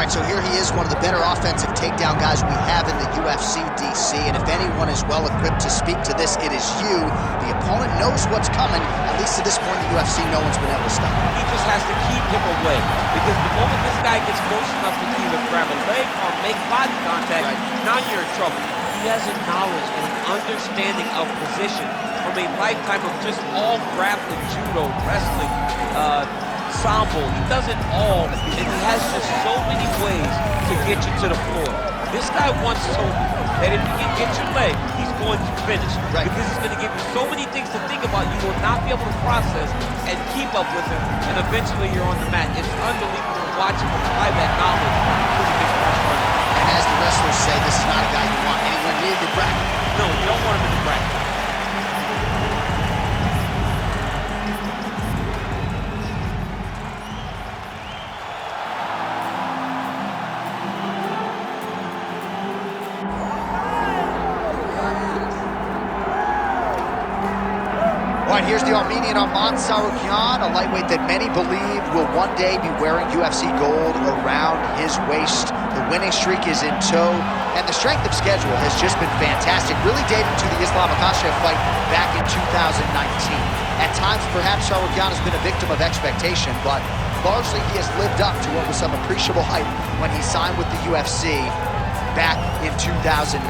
right, so here he is, one of the better offensive takedown guys we have in the UFC, DC, and if anyone is well-equipped to speak to this, it is you. The opponent knows what's coming. At least to this point in the UFC, no one's been able to stop him. He just has to keep him away, because the moment this guy gets close enough to either grab a leg or make body contact, now you're in trouble. He has a knowledge and an understanding of position from a lifetime of just all grappling, judo, wrestling, sambo. He does it all, and he has just so many ways to get you to the floor. This guy once told me that if you can get your leg, he's going to finish. Because he's going to give you so many things to think about, you will not be able to process and keep up with him, and eventually you're on the mat. It's unbelievable to watch him apply that knowledge to the big pressure. And as the wrestlers say, this is not a guy you want anywhere near your bracket. No, you don't want him in the bracket. Here's the Armenian Arman Tsarukyan, a lightweight that many believe will one day be wearing UFC gold around his waist. The winning streak is in tow, and the strength of schedule has just been fantastic, really dating to the Islam Makhachev fight back in 2019. At times, perhaps Tsarukyan has been a victim of expectation, but largely he has lived up to what was some appreciable hype when he signed with the UFC back in 2019.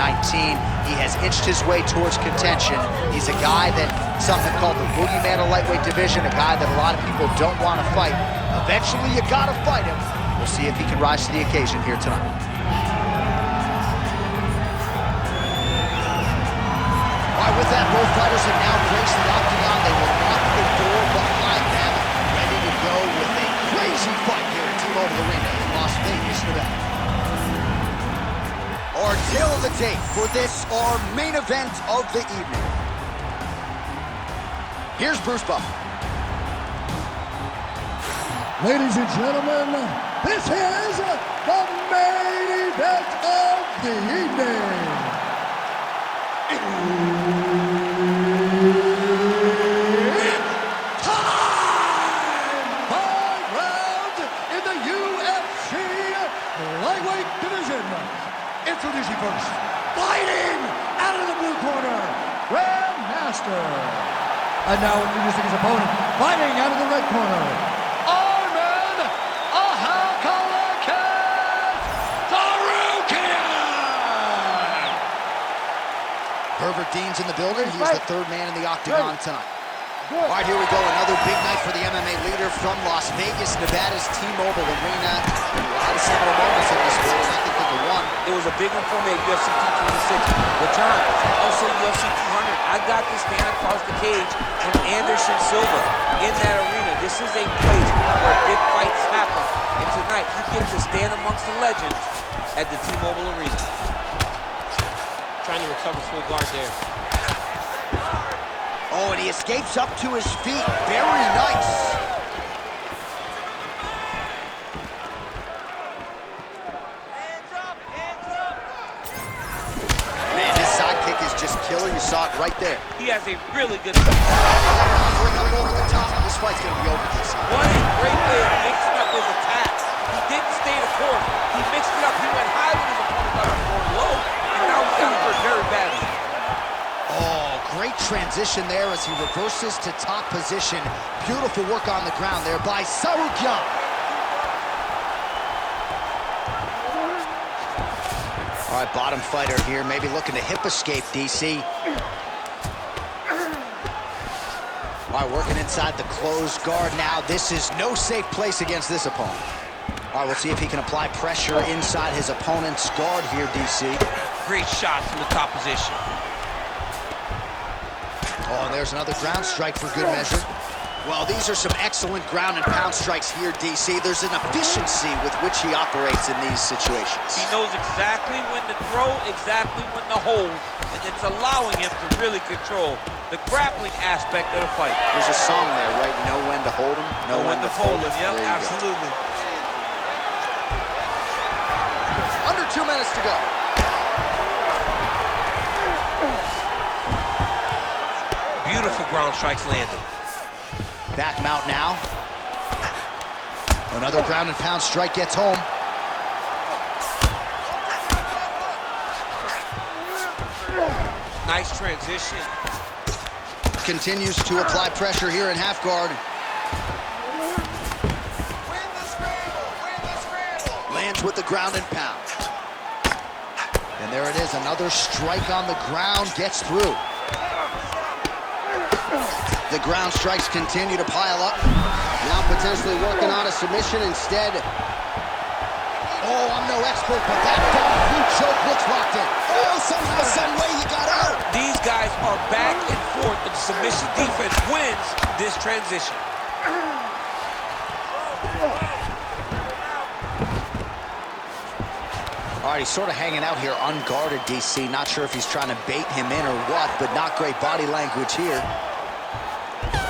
He has inched his way towards contention. He's a guy that some have called the boogeyman of lightweight division, a guy that a lot of people don't want to fight. Eventually, you gotta fight him. We'll see if he can rise to the occasion here tonight. All right, with that, both fighters have now graced the octagon. They will lock the door behind them, ready to go with a crazy fight here at T-Mobile Arena in Las Vegas, Nevada. Our tale of the tape for this, our main event of the evening. Here's Bruce Buffer. Ladies and gentlemen, this is the main event of the evening. It's time! 5 rounds in the UFC lightweight division. Introducing first, fighting out of the blue corner, Grandmaster. And now introducing his opponent, fighting out of the red corner, Arman Tsarukyan. Herbert Dean's in the building. He's the third man in the octagon tonight. All right, here we go. Another big night for the MMA leader from Las Vegas, Nevada's T-Mobile Arena. A lot of seminal moments in this building. I can think of one. It was a big one for me at UFC 226. But John, also UFC 200. I got to stand across the cage from Anderson Silva in that arena. This is a place where big fights happen. And tonight, you get to stand amongst the legends at the T-Mobile Arena. Trying to recover full guard there. Oh, and he escapes up to his feet. Very nice. Hands up, hands up. Man, his sidekick is just killer. You saw it right there. He has a really good... Bring him over the top. This fight's going to be over this time. What a great way of mixing up his attacks. He didn't stay the course. He mixed it up. He went high when his opponent got him going low. And now he's got him hurt very badly. Oh, great transition there as he reverses to top position. Beautiful work on the ground there by Tsarukyan. All right, bottom fighter here, maybe looking to hip escape, DC. All right, working inside the closed guard now. This is no safe place against this opponent. All right, we'll see if he can apply pressure inside his opponent's guard here, DC. Great shot from the top position. Oh, and there's another ground strike for good measure. Well, these are some excellent ground and pound strikes here, DC. There's an efficiency with which he operates in these situations. He knows exactly when to throw, exactly when to hold, and it's allowing him to really control the grappling aspect of the fight. There's a song there, right? Know when to hold him, know when to fold him. Yep, absolutely. Under 2 minutes to go. Beautiful ground strikes landed. Back him out now. Another ground and pound strike gets home. Nice transition. Continues to apply pressure here in half guard. Lands with the ground and pound. And there it is, another strike on the ground, gets through. The ground strikes continue to pile up. Now potentially working on a submission instead. Oh, I'm no expert, but that front choke looks locked in. Oh, somehow, some way you got out. These guys are back and forth, and the submission defense wins this transition. All right, he's sort of hanging out here unguarded, DC. Not sure if he's trying to bait him in or what, but not great body language here.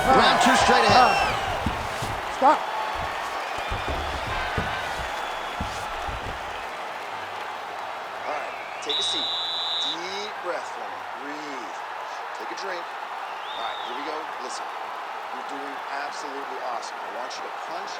Round two straight ahead. Stop. All right, take a seat. Deep breath for me. Breathe. Take a drink. All right, here we go. Listen, you're doing absolutely awesome. I want you to punch.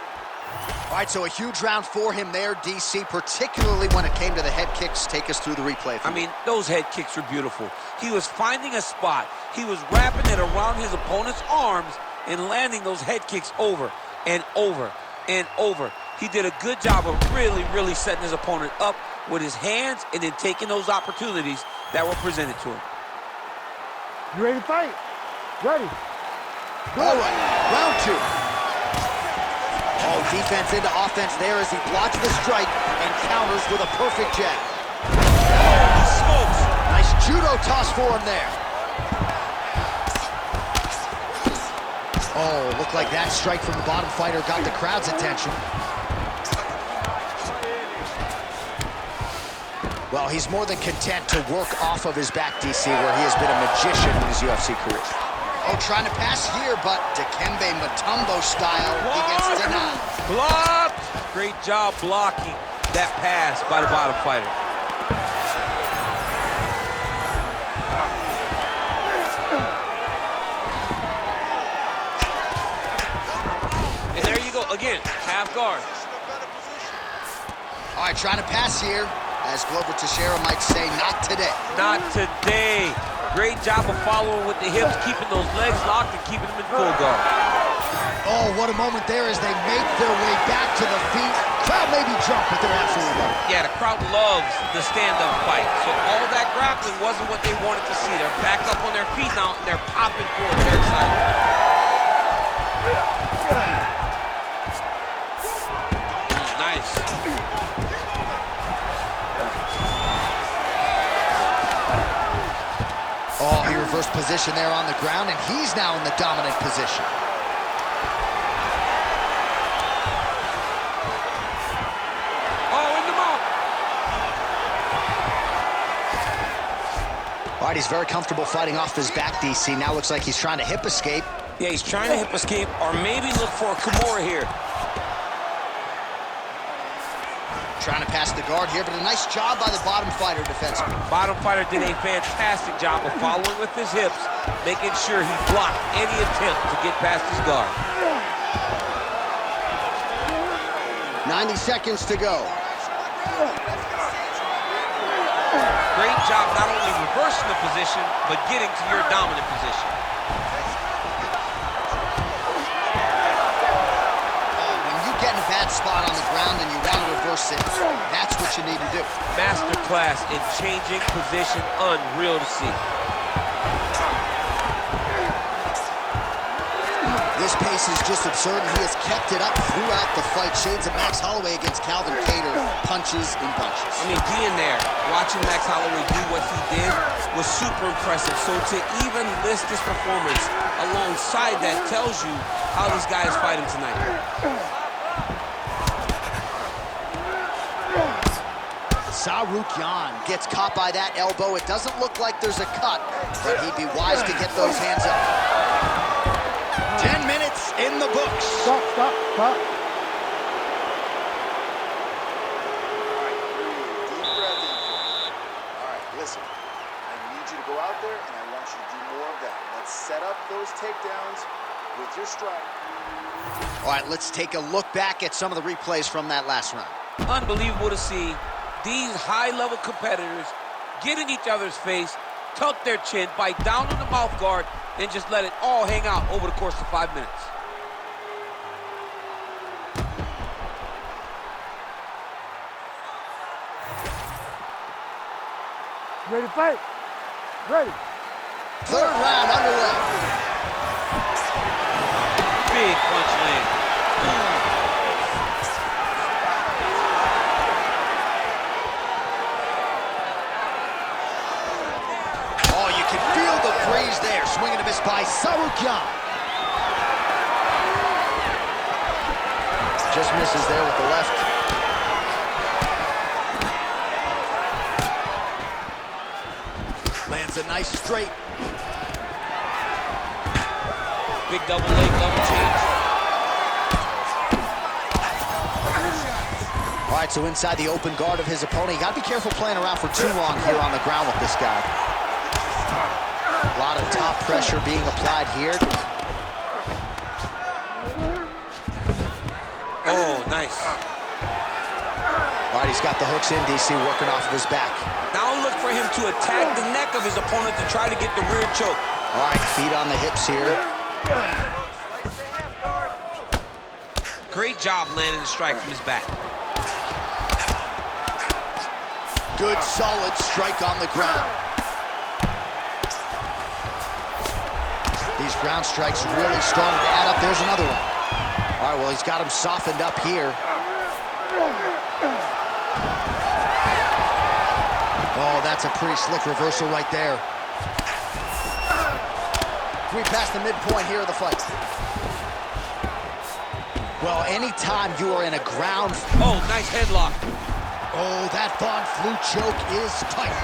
All right, so a huge round for him there, DC, particularly when it came to the head kicks. Take us through the replay. I mean, those head kicks were beautiful. He was finding a spot. He was wrapping it around his opponent's arms and landing those head kicks over and over and over. He did a good job of really setting his opponent up with his hands and then taking those opportunities that were presented to him. You ready to fight? Ready. All right, round two. Oh, defense into offense there as he blocks the strike and counters with a perfect jab. Holy smokes! Nice judo toss for him there. Oh, looked like that strike from the bottom fighter got the crowd's attention. Well, he's more than content to work off of his back, DC, where he has been a magician in his UFC career. Oh, trying to pass here, but Dikembe Mutombo style, he gets denied. Blocked! Great job blocking that pass by the bottom fighter. And there you go, again, half guard. All right, trying to pass here, as Glover Teixeira might say, not today. Not today. Great job of following with the hips, keeping those legs locked and keeping them in full guard. Oh, what a moment there as they make their way back to the feet. Crowd may be drunk, but they're absolutely right. Yeah, the crowd loves the stand-up fight. So all that grappling wasn't what they wanted to see. They're back up on their feet now, and they're popping forward. They're excited. Nice. Oh, he reversed position there on the ground, and he's now in the dominant position. Oh, in the mouth. All right, he's very comfortable fighting off his back, DC. Now looks like he's trying to hip escape. Yeah, he's trying to hip escape or maybe look for a Kimura here. Trying to pass the guard here, but a nice job by the bottom fighter defensively. Bottom fighter did a fantastic job of following with his hips, making sure he blocked any attempt to get past his guard. 90 seconds to go. Great job not only reversing the position, but getting to your dominant position. When you get in a bad spot on the ground and you want to reverse it, that's what you need to do. Masterclass in changing position, unreal to see. This pace is just absurd, and he has kept it up throughout the fight. Shades of Max Holloway against Calvin Kattar, punches and bunches. I mean, being there, watching Max Holloway do what he did was super impressive. So to even list this performance alongside that tells you how this guy is fighting tonight. Tsarukyan gets caught by that elbow. It doesn't look like there's a cut, but he'd be wise to get those hands up. 10 minutes in the books. Stop. All right, breathe. Deep breath in. All right, listen. I need you to go out there, and I want you to do more of that. Let's set up those takedowns with your strike. All right, let's take a look back at some of the replays from that last round. Unbelievable to see these high-level competitors get in each other's face, tuck their chin, bite down on the mouth guard, and just let it all hang out over the course of 5 minutes. Ready to fight? Ready. Third round underway. Big punch land. Oh, you can feel the breeze there. Swing and a miss by Tsarukyan. Just misses there with the left. Lands a nice straight. Big double leg, double change. All right, so inside the open guard of his opponent. You got to be careful playing around for too long here on the ground with this guy. A lot of top pressure being applied here. Oh, nice. All right, he's got the hooks in, DC, working off of his back. Now look for him to attack the neck of his opponent to try to get the rear choke. All right, feet on the hips here. Great job landing the strike from his back. Good, solid strike on the ground. These ground strikes really starting to add up. There's another one. All right, well, he's got him softened up here. Oh, that's a pretty slick reversal right there. 3 past the midpoint here of the fight. Well, anytime you are in a ground... Oh, nice headlock. Oh, that Von Flue choke is tight.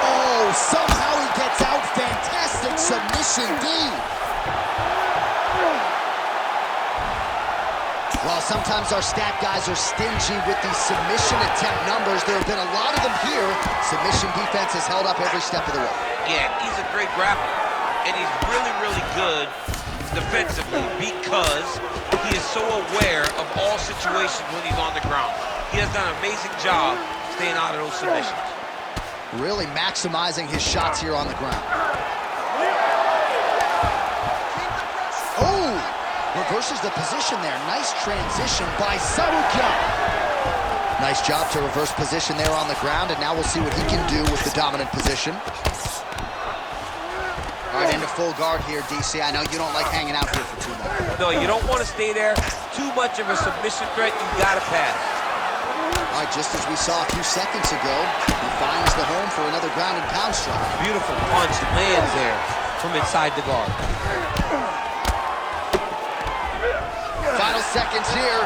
Oh, somehow he gets out. Fantastic submission D. Well, sometimes our stat guys are stingy with these submission attempt numbers. There have been a lot of them here. Submission defense has held up every step of the way. Yeah, he's a great grappler, and he's really, really good defensively because he is so aware of all situations when he's on the ground. He has done an amazing job staying out of those submissions. Really maximizing his shots here on the ground. Oh! Reverses the position there. Nice transition by Tsarukyan. Nice job to reverse position there on the ground, and now we'll see what he can do with the dominant position. All right, into full guard here, DC. I know you don't like hanging out here for too long. No, you don't want to stay there. Too much of a submission threat, you gotta pass. All right, just as we saw a few seconds ago, he finds the home for another ground and pound strike. Beautiful punch lands there from inside the guard. Final seconds here.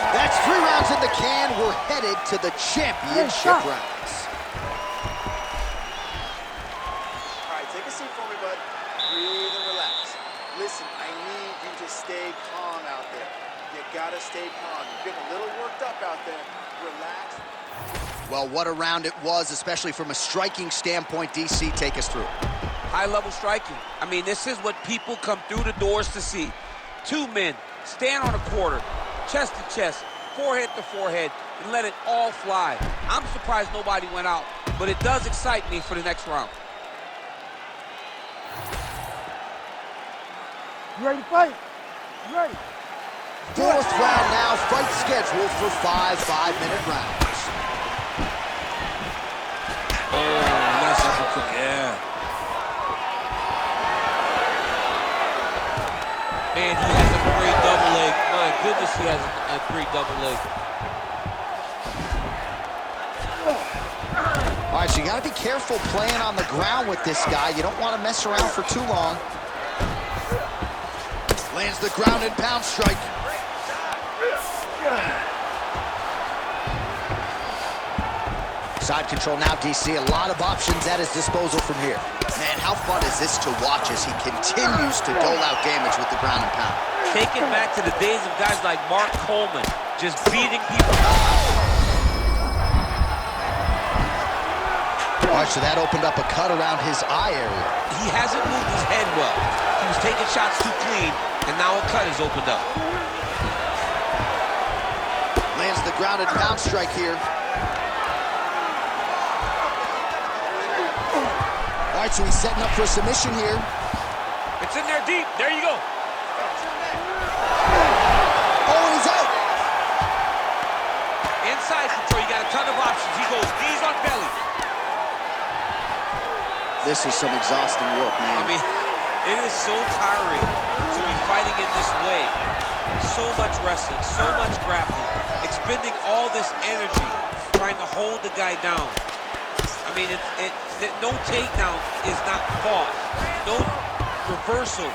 That's 3 rounds in the can. We're headed to the championship rounds. All right, take a seat for me, bud. Breathe and relax. Listen, I need you to stay calm out there. You gotta stay calm. You're getting a little worked up out there. Relax. Well, what a round it was, especially from a striking standpoint. DC, take us through. High-level striking. I mean, this is what people come through the doors to see. 2 men stand on a quarter, chest to chest, forehead to forehead, and let it all fly. I'm surprised nobody went out, but it does excite me for the next round. You ready to fight? You ready? 4th round now, fight scheduled for 5 5-minute rounds. Oh, nice uppercut, yeah. Man, he has a great double leg. My goodness, he has a great double leg. All right, so you got to be careful playing on the ground with this guy. You don't want to mess around for too long. Lands the ground and pound strike. Side control now, DC. A lot of options at his disposal from here. Man, how fun is this to watch as he continues to dole out damage with the ground and pound? Take it back to the days of guys like Mark Coleman, just beating people. All right, so that opened up a cut around his eye area. He hasn't moved his head well. He was taking shots too clean, and now a cut is opened up. ground and pound strike here. All right, so he's setting up for a submission here. It's in there deep. There you go. Oh, he's out. Inside control, you got a ton of options. He goes knees on belly. This is some exhausting work, man. I mean, it is so tiring to be fighting in this way. So much wrestling, so much grappling, expending all this energy trying to hold the guy down. I mean, no takedown is not fought. No reversal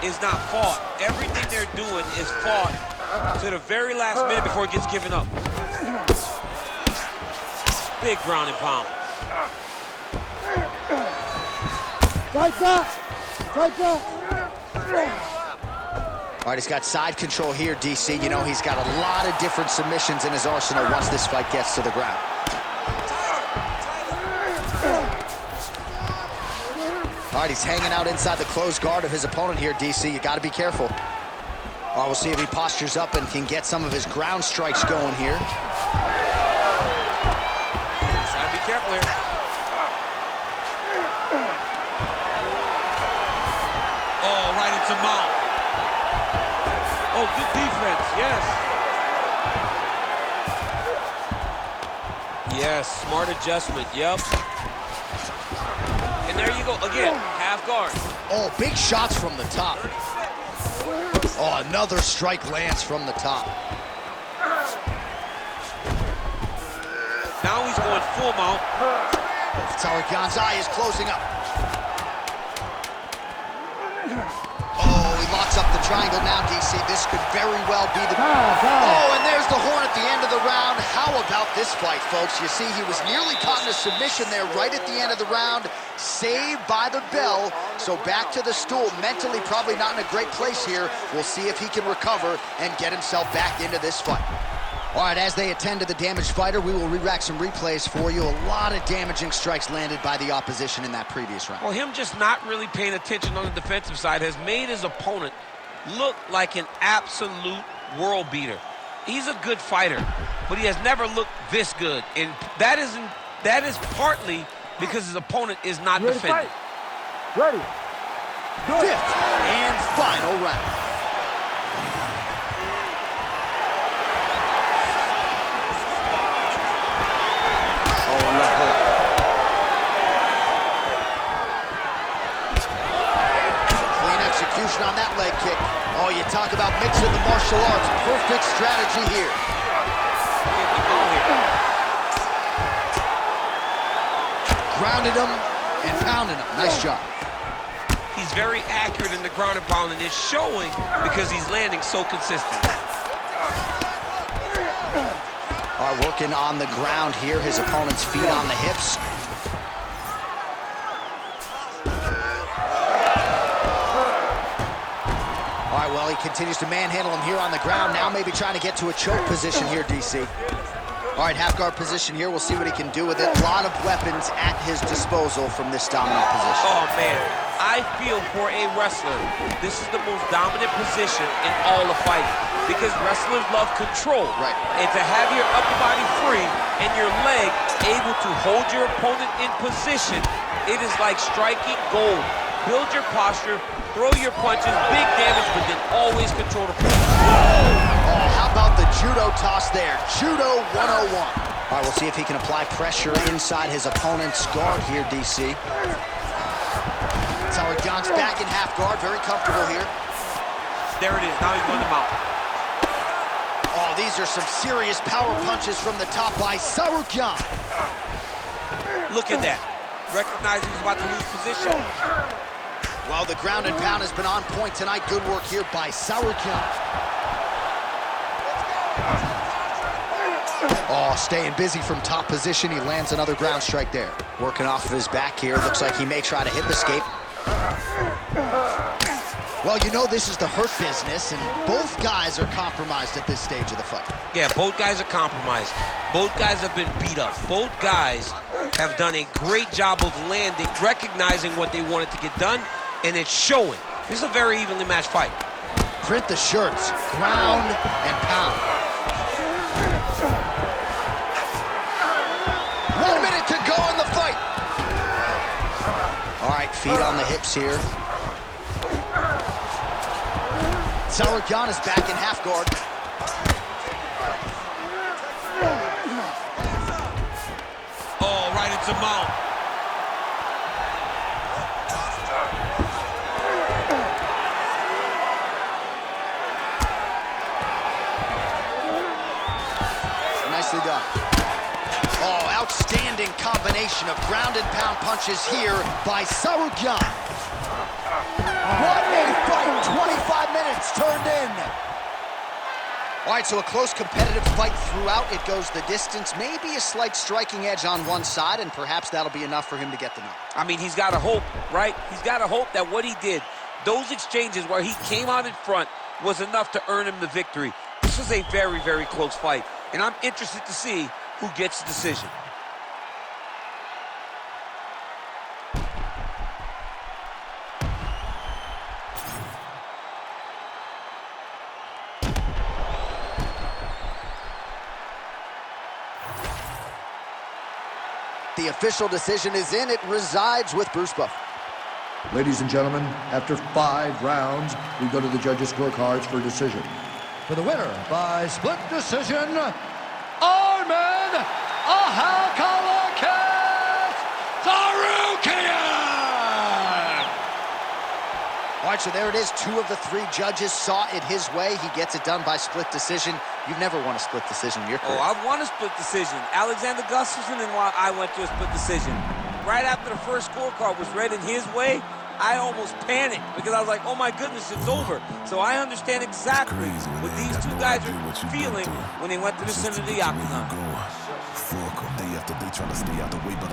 is not fought. Everything they're doing is fought to the very last minute before it gets given up. Big ground and pound. Right back! Right back! All right, he's got side control here, DC. You know, he's got a lot of different submissions in his arsenal once this fight gets to the ground. All right, he's hanging out inside the closed guard of his opponent here, DC. You got to be careful. All right, we'll see if he postures up and can get some of his ground strikes going here. Got to be careful here. Oh, right into mount. Oh, good defense, yes. Yes, smart adjustment, yep. And there you go, again, half guard. Oh, big shots from the top. Oh, another strike lands from the top. Now he's going full mount. Tsarukyan's eye is closing up. Oh, he locks up the triangle now, DC. This could very well be the... Oh, and there's the horn at the end of the round. How about this fight, folks? You see, he was nearly caught in a submission there right at the end of the round. Saved by the bell. So back to the stool. Mentally probably not in a great place here. We'll see if he can recover and get himself back into this fight. All right, as they attend to the damaged fighter, we will re-rack some replays for you. A lot of damaging strikes landed by the opposition in that previous round. Well, him just not really paying attention on the defensive side has made his opponent look like an absolute world beater. He's a good fighter, but he has never looked this good. And that is partly because his opponent is not defending. Ready. Fifth and final round. On that leg kick. Oh, you talk about mixing the martial arts. Perfect strategy here. Grounded him and pounded him. Nice job. He's very accurate in the ground and pound, and it's showing because he's landing so consistent. All right, working on the ground here. His opponent's feet on the hips. Well, he continues to manhandle him here on the ground. Now maybe trying to get to a choke position here, DC. All right, half guard position here. We'll see what he can do with it. A lot of weapons at his disposal from this dominant position. Oh, man. I feel for a wrestler, this is the most dominant position in all of fighting because wrestlers love control. Right. And to have your upper body free and your leg able to hold your opponent in position, it is like striking gold. Build your posture, throw your punches, big damage, but then always control the punch. Oh, how about the judo toss there? Judo 101. All right, we'll see if he can apply pressure inside his opponent's guard here, DC. Tsarukyan's back in half guard, very comfortable here. There it is, now he's going to mount. Oh, these are some serious power punches from the top by Tsarukyan. Look at that. Recognizing he's about to lose position. Well, the ground and pound has been on point tonight. Good work here by Tsarukyan. Oh, staying busy from top position. He lands another ground strike there. Working off of his back here. Looks like he may try to hip escape. Well, you know this is the hurt business, and both guys are compromised at this stage of the fight. Yeah, both guys are compromised. Both guys have been beat up. Both guys have done a great job of landing, recognizing what they wanted to get done, and it's showing. This is a very evenly matched fight. Print the shirts, ground and pound. hips here. Tsarukyan is back in half guard. Oh, right into mount. Nicely done. Oh, outstanding combination of ground and pound punches here by Tsarukyan. What a fight! 25 minutes turned in. All right, so a close competitive fight throughout. It goes the distance. Maybe a slight striking edge on one side, and perhaps that'll be enough for him to get the knock. I mean, he's got to hope, right? He's got to hope that what he did, those exchanges where he came out in front, was enough to earn him the victory. This was a very, very close fight, and I'm interested to see who gets the decision. The official decision is in. It resides with Bruce Buffer. Ladies and gentlemen, after 5 rounds, we go to the judges' scorecards for a decision. For the winner by split decision, Arman Tsarukyan! All right, so there it is. 2 of the 3 judges saw it his way. He gets it done by split decision. You've never won a split decision in your career. Oh, I've won a split decision. Alexander Gustafsson and I went to a split decision. Right after the first scorecard was read in his way, I almost panicked because I was like, oh my goodness, it's over. So I understand exactly what these 2 guys are feeling when they went to the center of the octagon. Fuck 'em, day after day trying to stay out the way, but I